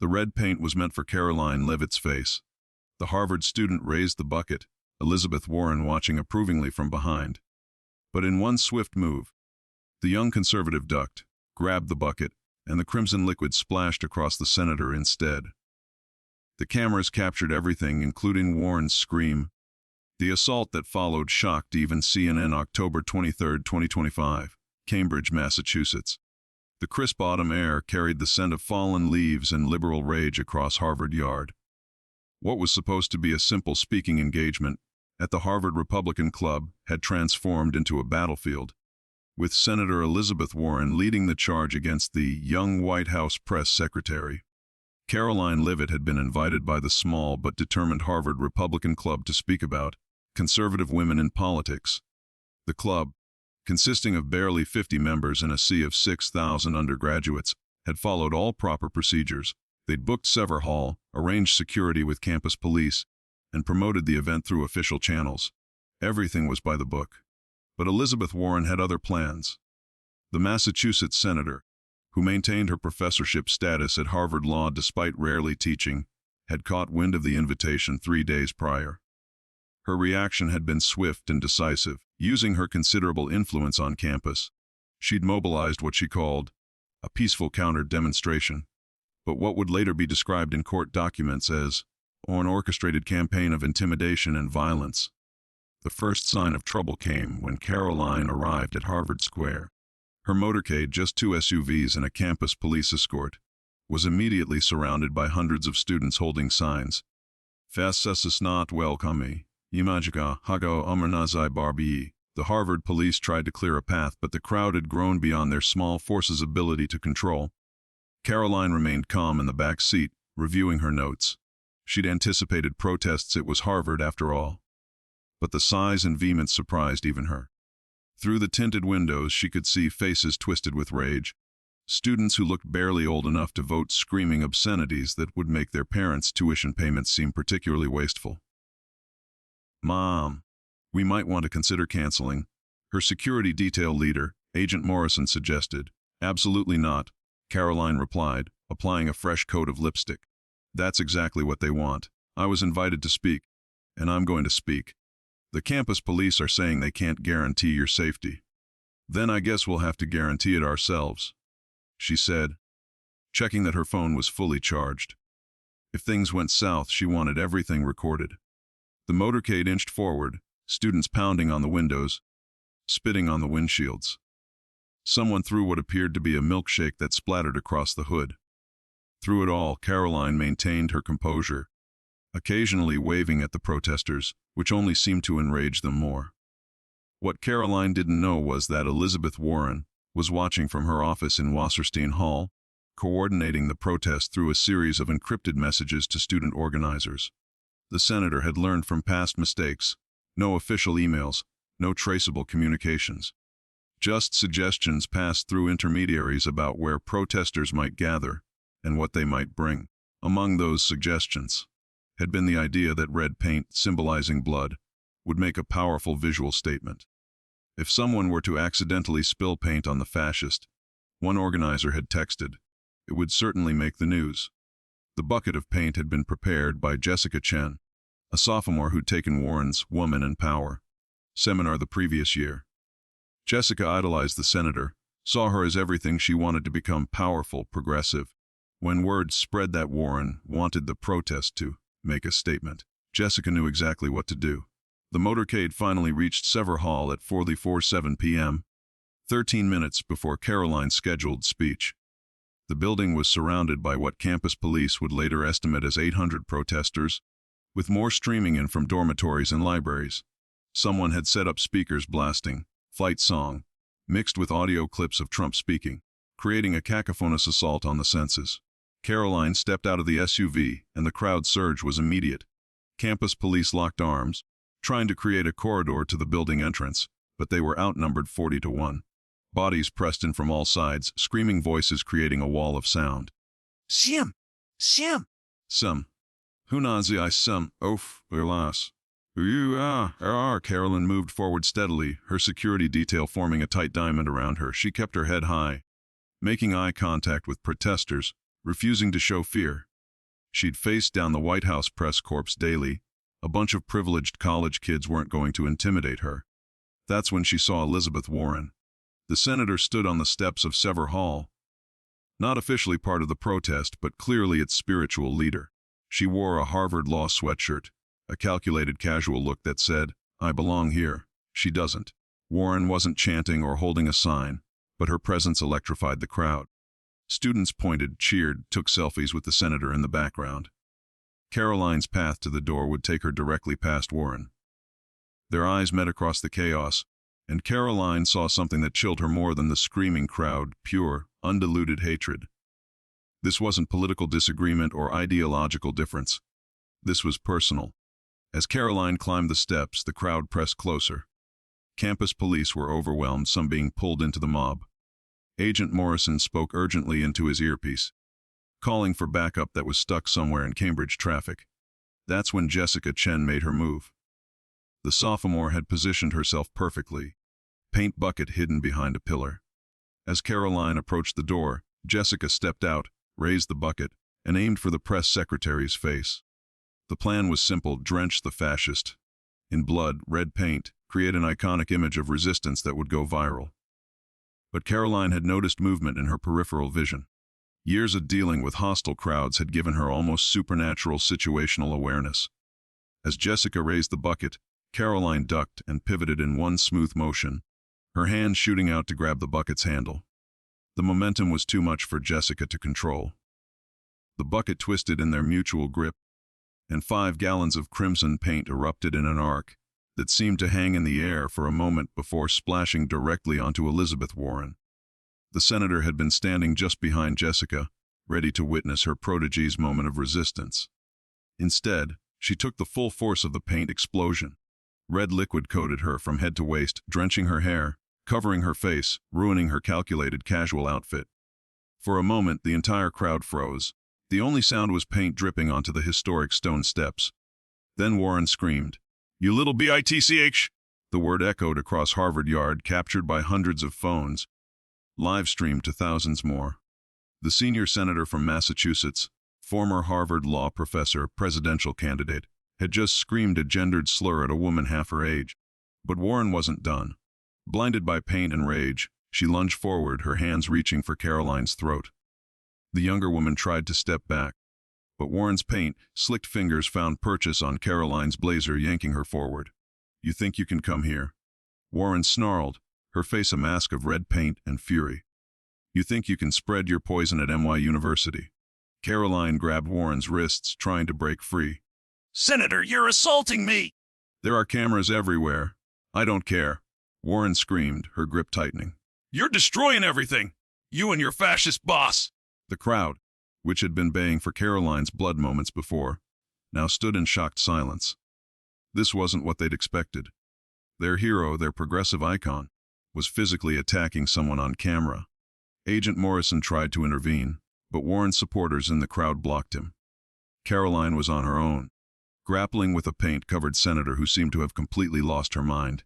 The red paint was meant for Karoline Leavitt's face. The Harvard student raised the bucket, Elizabeth Warren watching approvingly from behind. But in one swift move, the young conservative ducked, grabbed the bucket, and the crimson liquid splashed across the senator instead. The cameras captured everything, including Warren's scream. The assault that followed shocked even CNN. October 23, 2025, Cambridge, Massachusetts. The crisp autumn air carried the scent of fallen leaves and liberal rage across Harvard Yard. What was supposed to be a simple speaking engagement at the Harvard Republican Club had transformed into a battlefield, with Senator Elizabeth Warren leading the charge against the young White House press secretary. Karoline Leavitt had been invited by the small but determined Harvard Republican Club to speak about conservative women in politics. The club, consisting of barely 50 members and a sea of 6,000 undergraduates, had followed all proper procedures. They'd booked Sever Hall, arranged security with campus police, and promoted the event through official channels. Everything was by the book. But Elizabeth Warren had other plans. The Massachusetts senator, who maintained her professorship status at Harvard Law despite rarely teaching, had caught wind of the invitation 3 days prior. Her reaction had been swift and decisive. Using her considerable influence on campus, she'd mobilized what she called a peaceful counter-demonstration, but what would later be described in court documents as an orchestrated campaign of intimidation and violence. The first sign of trouble came when Karoline arrived at Harvard Square. Her motorcade, just 2 SUVs and a campus police escort, was immediately surrounded by hundreds of students holding signs. "Fascist not welcome. Imagika hago amarnazai barbi." The Harvard police tried to clear a path, but the crowd had grown beyond their small force's ability to control. Karoline remained calm in the back seat, reviewing her notes. She'd anticipated protests. It was Harvard, after all. But the size and vehemence surprised even her. Through the tinted windows, she could see faces twisted with rage. Students who looked barely old enough to vote screaming obscenities that would make their parents' tuition payments seem particularly wasteful. "Mom, we might want to consider canceling," her security detail leader, Agent Morrison, suggested. "Absolutely not," Karoline replied, applying a fresh coat of lipstick. "That's exactly what they want. I was invited to speak, and I'm going to speak. The campus police are saying they can't guarantee your safety. Then I guess we'll have to guarantee it ourselves," she said, checking that her phone was fully charged. If things went south, she wanted everything recorded. The motorcade inched forward, students pounding on the windows, spitting on the windshields. Someone threw what appeared to be a milkshake that splattered across the hood. Through it all, Karoline maintained her composure, occasionally waving at the protesters, which only seemed to enrage them more. What Karoline didn't know was that Elizabeth Warren was watching from her office in Wasserstein Hall, coordinating the protest through a series of encrypted messages to student organizers. The senator had learned from past mistakes. No official emails, no traceable communications. Just suggestions passed through intermediaries about where protesters might gather and what they might bring. Among those suggestions had been the idea that red paint, symbolizing blood, would make a powerful visual statement. If someone were to accidentally spill paint on the fascist, one organizer had texted, it would certainly make the news. The bucket of paint had been prepared by Jessica Chen, a sophomore who'd taken Warren's Woman in Power seminar the previous year. Jessica idolized the senator, saw her as everything she wanted to become: powerful, progressive. When word spread that Warren wanted the protest to make a statement, Jessica knew exactly what to do. The motorcade finally reached Sever Hall at 4:47 p.m., 13 minutes before Karoline's scheduled speech. The building was surrounded by what campus police would later estimate as 800 protesters, with more streaming in from dormitories and libraries. Someone had set up speakers blasting "Fight Song," mixed with audio clips of Trump speaking, creating a cacophonous assault on the senses. Karoline stepped out of the SUV, and the crowd surge was immediate. Campus police locked arms, trying to create a corridor to the building entrance, but they were outnumbered 40-1. Bodies pressed in from all sides, screaming voices creating a wall of sound. "Sim! Sim! Sim! Hunazi I sim! Oof! Alas! Karoline moved forward steadily, her security detail forming a tight diamond around her. She kept her head high, making eye contact with protesters, refusing to show fear. She'd faced down the White House press corps daily. A bunch of privileged college kids weren't going to intimidate her. That's when she saw Elizabeth Warren. The senator stood on the steps of Sever Hall, not officially part of the protest, but clearly its spiritual leader. She wore a Harvard Law sweatshirt, a calculated casual look that said, "I belong here." She doesn't. Warren wasn't chanting or holding a sign, but her presence electrified the crowd. Students pointed, cheered, took selfies with the senator in the background. Karoline's path to the door would take her directly past Warren. Their eyes met across the chaos, and Karoline saw something that chilled her more than the screaming crowd: pure, undiluted hatred. This wasn't political disagreement or ideological difference. This was personal. As Karoline climbed the steps, the crowd pressed closer. Campus police were overwhelmed, some being pulled into the mob. Agent Morrison spoke urgently into his earpiece, calling for backup that was stuck somewhere in Cambridge traffic. That's when Jessica Chen made her move. The sophomore had positioned herself perfectly, paint bucket hidden behind a pillar. As Karoline approached the door, Jessica stepped out, raised the bucket, and aimed for the press secretary's face. The plan was simple: drench the fascist in blood, red paint, create an iconic image of resistance that would go viral. But Karoline had noticed movement in her peripheral vision. Years of dealing with hostile crowds had given her almost supernatural situational awareness. As Jessica raised the bucket, Karoline ducked and pivoted in one smooth motion, her hand shooting out to grab the bucket's handle. The momentum was too much for Jessica to control. The bucket twisted in their mutual grip, and 5 gallons of crimson paint erupted in an arc that seemed to hang in the air for a moment before splashing directly onto Elizabeth Warren. The senator had been standing just behind Jessica, ready to witness her protege's moment of resistance. Instead, she took the full force of the paint explosion. Red liquid coated her from head to waist, drenching her hair, covering her face, ruining her calculated casual outfit. For a moment, the entire crowd froze. The only sound was paint dripping onto the historic stone steps. Then Warren screamed, "You little bitch!" The word echoed across Harvard Yard, captured by hundreds of phones, live-streamed to thousands more. The senior senator from Massachusetts, former Harvard law professor, presidential candidate, had just screamed a gendered slur at a woman half her age. But Warren wasn't done. Blinded by pain and rage, she lunged forward, her hands reaching for Karoline's throat. The younger woman tried to step back, but Warren's paint-slicked fingers found purchase on Karoline's blazer, yanking her forward. "You think you can come here?" Warren snarled, her face a mask of red paint and fury. "You think you can spread your poison at NY University?" Karoline grabbed Warren's wrists, trying to break free. "Senator, you're assaulting me!" "There are cameras everywhere. I don't care," Warren screamed, her grip tightening. "You're destroying everything! You and your fascist boss!" The crowd, which had been baying for Karoline's blood moments before, now stood in shocked silence. This wasn't what they'd expected. Their hero, their progressive icon, was physically attacking someone on camera. Agent Morrison tried to intervene, but Warren's supporters in the crowd blocked him. Karoline was on her own, grappling with a paint-covered senator who seemed to have completely lost her mind.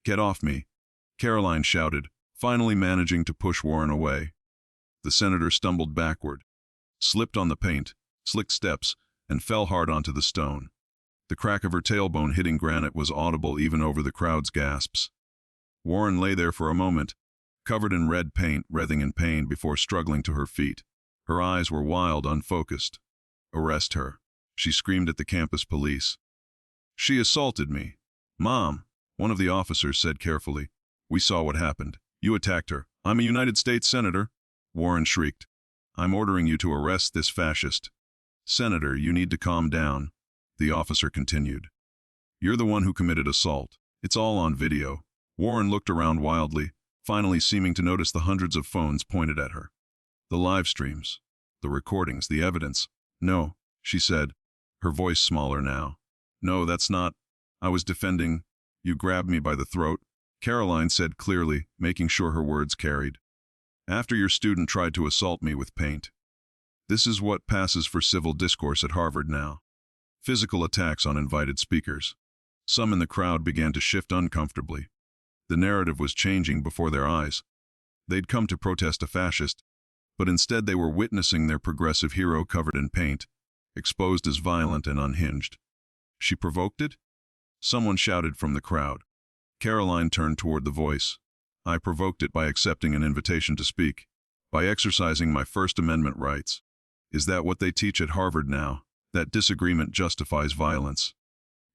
"Get off me," Karoline shouted, finally managing to push Warren away. The senator stumbled backward, slipped on the paint, slick steps, and fell hard onto the stone. The crack of her tailbone hitting granite was audible even over the crowd's gasps. Warren lay there for a moment, covered in red paint, writhing in pain before struggling to her feet. Her eyes were wild, unfocused. "Arrest her," she screamed at the campus police. "She assaulted me." "Mom," one of the officers said carefully, "we saw what happened. You attacked her." "I'm a United States Senator," Warren shrieked. "I'm ordering you to arrest this fascist." "Senator, you need to calm down," the officer continued. "You're the one who committed assault. It's all on video." Warren looked around wildly, finally seeming to notice the hundreds of phones pointed at her. The live streams, the recordings, the evidence. "No," she said, her voice smaller now. "No, that's not. I was defending. You grabbed me by the throat," Karoline said clearly, making sure her words carried. "After your student tried to assault me with paint." This is what passes for civil discourse at Harvard now. Physical attacks on invited speakers. Some in the crowd began to shift uncomfortably. The narrative was changing before their eyes. They'd come to protest a fascist, but instead they were witnessing their progressive hero covered in paint, exposed as violent and unhinged. She provoked it? Someone shouted from the crowd. Karoline turned toward the voice. I provoked it by accepting an invitation to speak, by exercising my First Amendment rights. Is that what they teach at Harvard now? That disagreement justifies violence?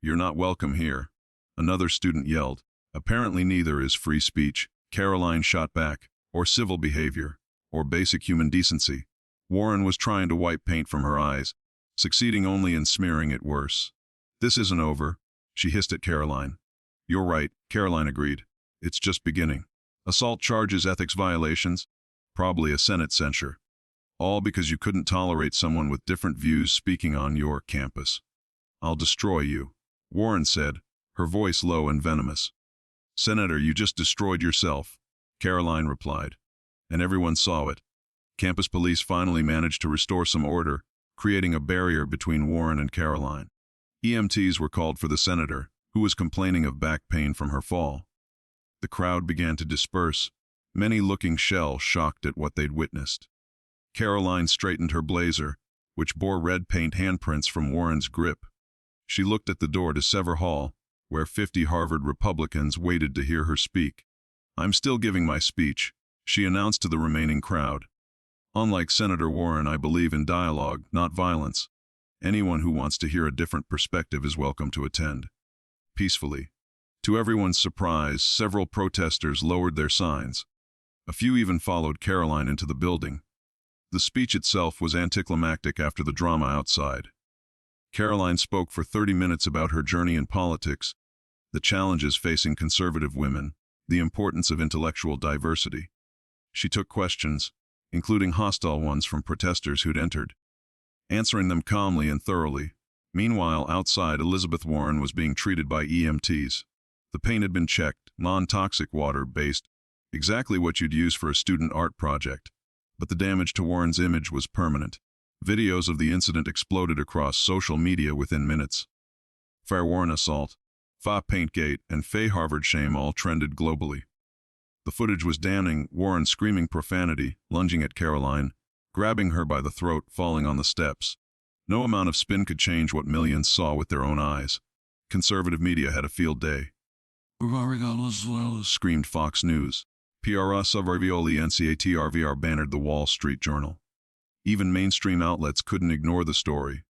You're not welcome here, another student yelled. Apparently neither is free speech, Karoline shot back, or civil behavior, or basic human decency. Warren was trying to wipe paint from her eyes, succeeding only in smearing it worse. This isn't over, she hissed at Karoline. You're right, Karoline agreed. It's just beginning. Assault charges, ethics violations, probably a Senate censure. All because you couldn't tolerate someone with different views speaking on your campus. I'll destroy you, Warren said, her voice low and venomous. Senator, you just destroyed yourself, Karoline replied. And everyone saw it. Campus police finally managed to restore some order, creating a barrier between Warren and Karoline. EMTs were called for the senator, who was complaining of back pain from her fall. The crowd began to disperse, many looking shell-shocked at what they'd witnessed. Karoline straightened her blazer, which bore red paint handprints from Warren's grip. She looked at the door to Sever Hall, where 50 Harvard Republicans waited to hear her speak. I'm still giving my speech, she announced to the remaining crowd. Unlike Senator Warren, I believe in dialogue, not violence. Anyone who wants to hear a different perspective is welcome to attend. Peacefully. To everyone's surprise, several protesters lowered their signs. A few even followed Karoline into the building. The speech itself was anticlimactic after the drama outside. Karoline spoke for 30 minutes about her journey in politics, the challenges facing conservative women, the importance of intellectual diversity. She took questions, including hostile ones from protesters who'd entered, answering them calmly and thoroughly. Meanwhile, outside, Elizabeth Warren was being treated by EMTs. The paint had been checked, non-toxic water-based, exactly what you'd use for a student art project. But the damage to Warren's image was permanent. Videos of the incident exploded across social media within minutes. Fair Warren assault, Fa Paintgate, and Fay Harvard shame all trended globally. The footage was damning, Warren screaming profanity, lunging at Karoline, grabbing her by the throat, falling on the steps. No amount of spin could change what millions saw with their own eyes. Conservative media had a field day. Screamed Fox News. PRS of Ravioli NCATRVR bannered the Wall Street Journal. Even mainstream outlets couldn't ignore the story.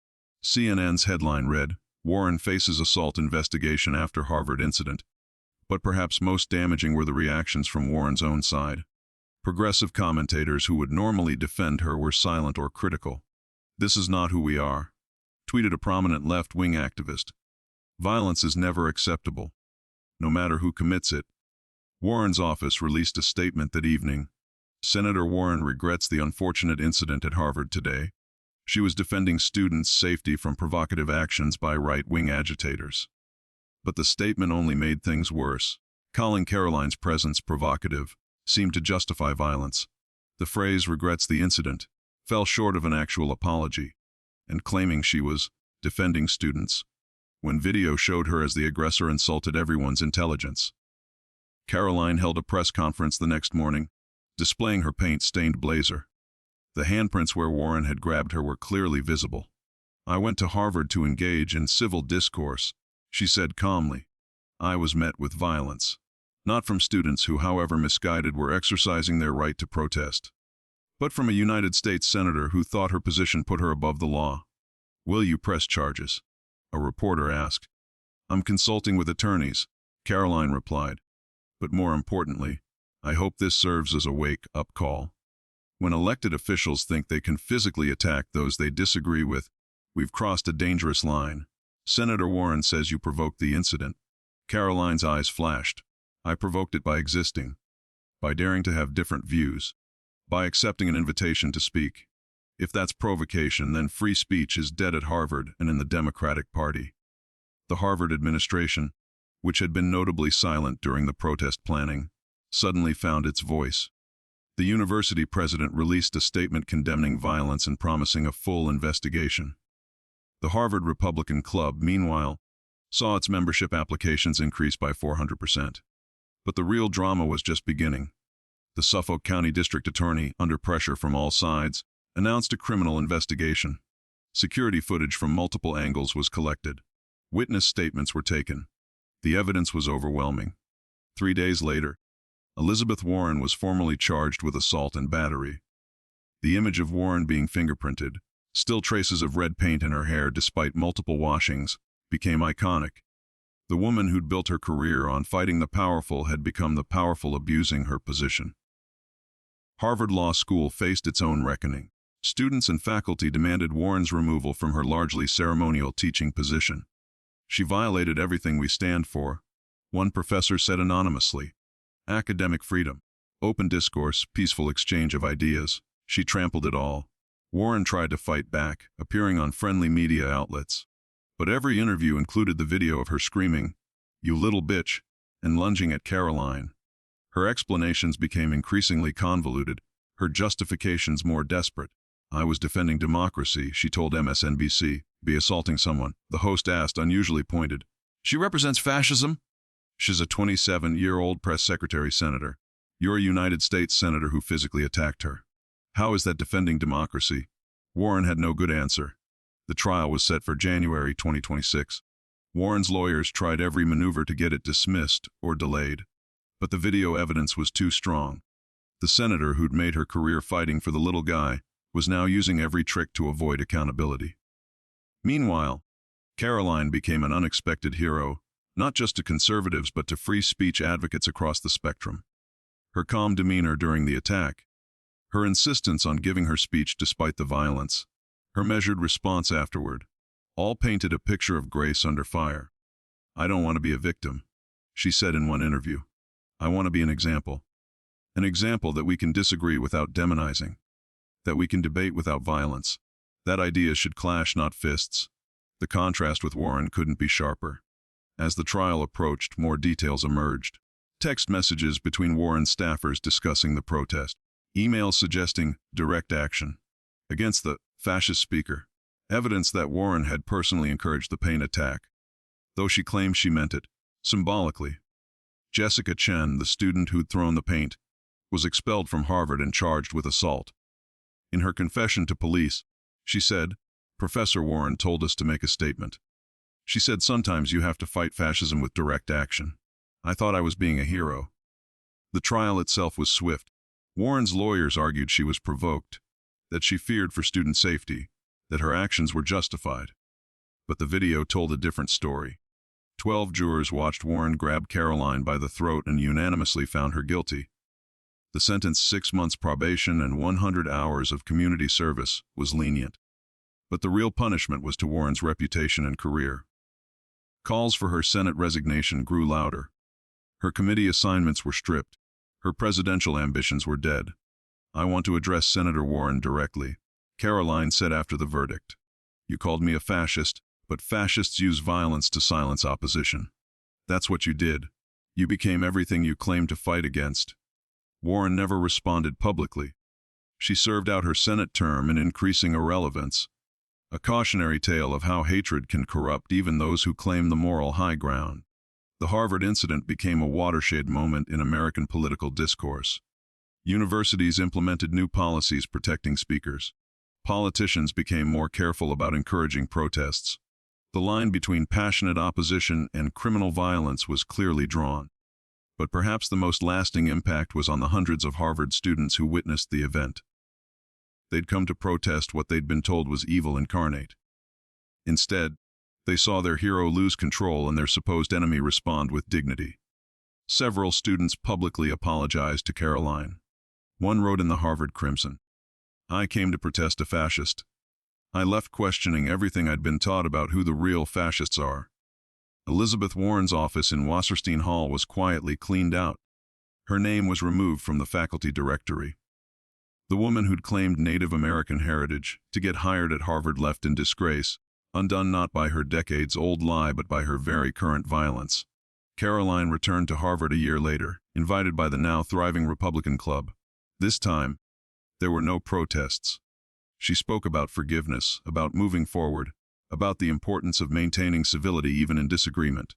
CNN's headline read, Warren faces assault investigation after Harvard incident. But perhaps most damaging were the reactions from Warren's own side. Progressive commentators who would normally defend her were silent or critical. This is not who we are, tweeted a prominent left-wing activist. Violence is never acceptable, no matter who commits it. Warren's office released a statement that evening. Senator Warren regrets the unfortunate incident at Harvard today. She was defending students' safety from provocative actions by right-wing agitators. But the statement only made things worse. Calling Karoline's presence provocative seemed to justify violence. The phrase regrets the incident fell short of an actual apology, and claiming she was defending students, when video showed her as the aggressor insulted everyone's intelligence. Karoline held a press conference the next morning, displaying her paint-stained blazer. The handprints where Warren had grabbed her were clearly visible. I went to Harvard to engage in civil discourse, she said calmly. I was met with violence. Not from students who, however misguided, were exercising their right to protest, but from a United States senator who thought her position put her above the law. Will you press charges? A reporter asked. I'm consulting with attorneys, Karoline replied. But more importantly, I hope this serves as a wake-up call. When elected officials think they can physically attack those they disagree with, we've crossed a dangerous line. Senator Warren says you provoked the incident. Karoline's eyes flashed. I provoked it by existing, by daring to have different views, by accepting an invitation to speak. If that's provocation, then free speech is dead at Harvard and in the Democratic Party. The Harvard administration, which had been notably silent during the protest planning, suddenly found its voice. The university president released a statement condemning violence and promising a full investigation. The Harvard Republican Club, meanwhile, saw its membership applications increase by 400%. But the real drama was just beginning. The Suffolk County District Attorney, under pressure from all sides, announced a criminal investigation. Security footage from multiple angles was collected. Witness statements were taken. The evidence was overwhelming. 3 days later, Elizabeth Warren was formally charged with assault and battery. The image of Warren being fingerprinted, still traces of red paint in her hair despite multiple washings, became iconic. The woman who'd built her career on fighting the powerful had become the powerful abusing her position. Harvard Law School faced its own reckoning. Students and faculty demanded Warren's removal from her largely ceremonial teaching position. She violated everything we stand for, one professor said anonymously. Academic freedom, open discourse, peaceful exchange of ideas. She trampled it all. Warren tried to fight back, appearing on friendly media outlets. But every interview included the video of her screaming, "You little bitch," and lunging at Karoline. Her explanations became increasingly convoluted, her justifications more desperate. "I was defending democracy," she told MSNBC. "Be assaulting someone?" The host asked, unusually pointed. "She represents fascism?" "She's a 27-year-old press secretary senator. You're a United States senator who physically attacked her. How is that defending democracy?" Warren had no good answer. The trial was set for January 2026. Warren's lawyers tried every maneuver to get it dismissed or delayed, but the video evidence was too strong. The senator who'd made her career fighting for the little guy was now using every trick to avoid accountability. Meanwhile, Karoline became an unexpected hero, not just to conservatives but to free speech advocates across the spectrum. Her calm demeanor during the attack, her insistence on giving her speech despite the violence, her measured response afterward, all painted a picture of grace under fire. "I don't want to be a victim," she said in one interview. "I want to be an example. An example that we can disagree without demonizing, that we can debate without violence. That ideas should clash, not fists." The contrast with Warren couldn't be sharper. As the trial approached, more details emerged. Text messages between Warren's staffers discussing the protest. Emails suggesting direct action against the fascist speaker. Evidence that Warren had personally encouraged the paint attack, though she claimed she meant it symbolically. Jessica Chen, the student who'd thrown the paint, was expelled from Harvard and charged with assault. In her confession to police, she said, "Professor Warren told us to make a statement. She said sometimes you have to fight fascism with direct action. I thought I was being a hero." The trial itself was swift. Warren's lawyers argued she was provoked, that she feared for student safety, that her actions were justified. But the video told a different story. 12 jurors watched Warren grab Karoline by the throat and unanimously found her guilty. The sentence, 6 months probation and 100 hours of community service, was lenient. But the real punishment was to Warren's reputation and career. Calls for her Senate resignation grew louder. Her committee assignments were stripped. Her presidential ambitions were dead. "I want to address Senator Warren directly," Karoline said after the verdict. "You called me a fascist, but fascists use violence to silence opposition. That's what you did. You became everything you claimed to fight against." Warren never responded publicly. She served out her Senate term in increasing irrelevance, a cautionary tale of how hatred can corrupt even those who claim the moral high ground. The Harvard incident became a watershed moment in American political discourse. Universities implemented new policies protecting speakers. Politicians became more careful about encouraging protests. The line between passionate opposition and criminal violence was clearly drawn. But perhaps the most lasting impact was on the hundreds of Harvard students who witnessed the event. They'd come to protest what they'd been told was evil incarnate. Instead, they saw their hero lose control and their supposed enemy respond with dignity. Several students publicly apologized to Karoline. One wrote in the Harvard Crimson, "I came to protest a fascist. I left questioning everything I'd been taught about who the real fascists are." Elizabeth Warren's office in Wasserstein Hall was quietly cleaned out. Her name was removed from the faculty directory. The woman who'd claimed Native American heritage to get hired at Harvard left in disgrace, undone not by her decades-old lie but by her very current violence. Karoline returned to Harvard a year later, invited by the now thriving Republican Club. This time, there were no protests. She spoke about forgiveness, about moving forward, about the importance of maintaining civility even in disagreement.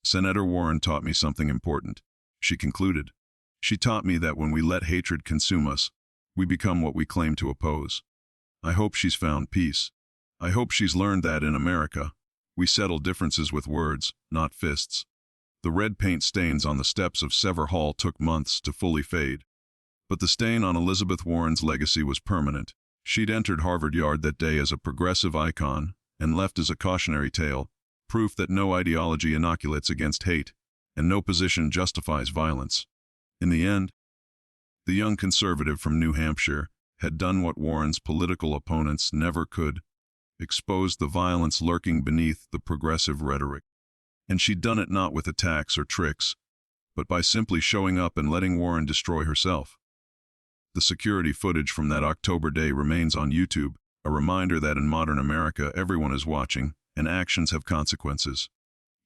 "Senator Warren taught me something important," she concluded. "She taught me that when we let hatred consume us, we become what we claim to oppose. I hope she's found peace. I hope she's learned that in America, we settle differences with words, not fists. The red paint stains on the steps of Sever Hall took months to fully fade. But the stain on Elizabeth Warren's legacy was permanent. She'd entered Harvard Yard that day as a progressive icon and left as a cautionary tale, proof that no ideology inoculates against hate, and no position justifies violence. In the end, the young conservative from New Hampshire had done what Warren's political opponents never could, exposed the violence lurking beneath the progressive rhetoric. And she'd done it not with attacks or tricks, but by simply showing up and letting Warren destroy herself. The security footage from that October day remains on YouTube, a reminder that in modern America everyone is watching, and actions have consequences.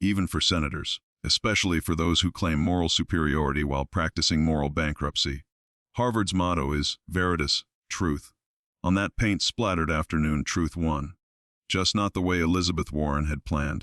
Even for senators, especially for those who claim moral superiority while practicing moral bankruptcy. Harvard's motto is Veritas, truth. On that paint-splattered afternoon, truth won. Just not the way Elizabeth Warren had planned.